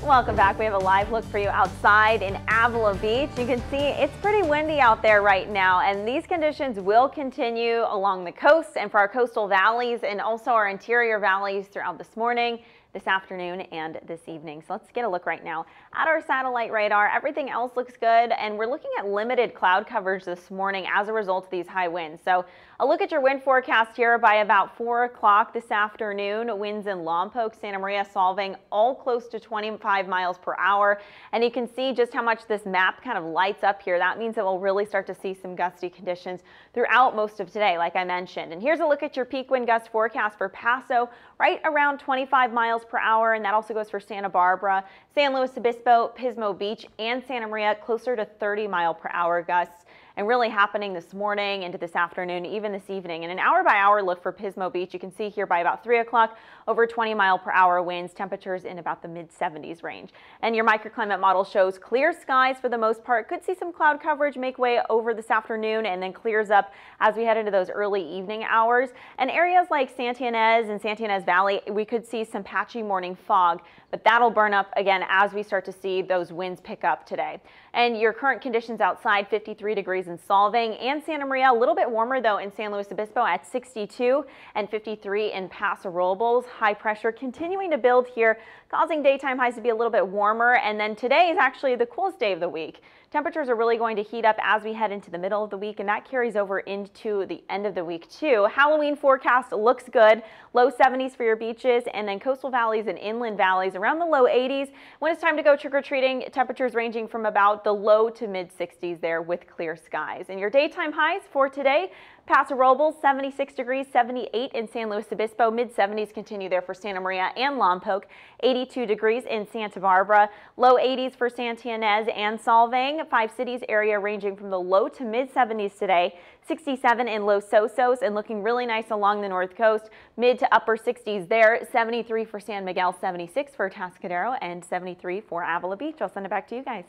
Welcome back. We have a live look for you outside in Avila Beach. You can see it's pretty windy out there right now, and these conditions will continue along the coast and for our coastal valleys and also our interior valleys throughout this morning, this afternoon, and this evening. So let's get a look right now at our satellite radar. Everything else looks good, and we're looking at limited cloud coverage this morning as a result of these high winds. So a look at your wind forecast here by about 4 o'clock this afternoon. Winds in Lompoc, Santa Maria, Solvang, all close to 25 miles per hour. And you can see just how much this map kind of lights up here. That means that we'll really start to see some gusty conditions throughout most of today, like I mentioned. And here's a look at your peak wind gust forecast for Paso, right around 25 miles per hour, and that also goes for Santa Barbara, San Luis Obispo, Pismo Beach, and Santa Maria, closer to 30 mile per hour gusts. And really happening this morning into this afternoon, even this evening. And an hour-by-hour look for Pismo Beach, you can see here by about 3 o'clock, over 20 mile per hour winds, temperatures in about the mid-70s range. And your microclimate model shows clear skies for the most part. Could see some cloud coverage make way over this afternoon and then clears up as we head into those early evening hours. And areas like Santa Ynez and Santa Ynez Valley, we could see some patchy morning fog, but that'll burn up again as we start to see those winds pick up today. And your current conditions outside, 53 degrees in Solvang and Santa Maria, a little bit warmer though in San Luis Obispo at 62 and 53 in Paso Robles. High pressure continuing to build here, causing daytime highs to be a little bit warmer. And then today is actually the coolest day of the week. Temperatures are really going to heat up as we head into the middle of the week, and that carries over into the end of the week too. Halloween forecast looks good. Low 70s for your beaches, and then coastal valleys and inland valleys around the low 80s. When it's time to go trick-or-treating, temperatures ranging from about the low to mid 60s there with clear skies. And your daytime highs for today, Paso Robles 76 degrees, 78 in San Luis Obispo, mid 70s continue there for Santa Maria and Lompoc, 82 degrees in Santa Barbara, low 80s for Santa Ynez and Solvang. 5 cities area ranging from the low to mid 70s today, 67 in Los Osos, and looking really nice along the north coast, mid to upper 60s there, 73 for San Miguel, 76 for Atascadero, and 73 for Avila Beach. I'll send it back to you guys.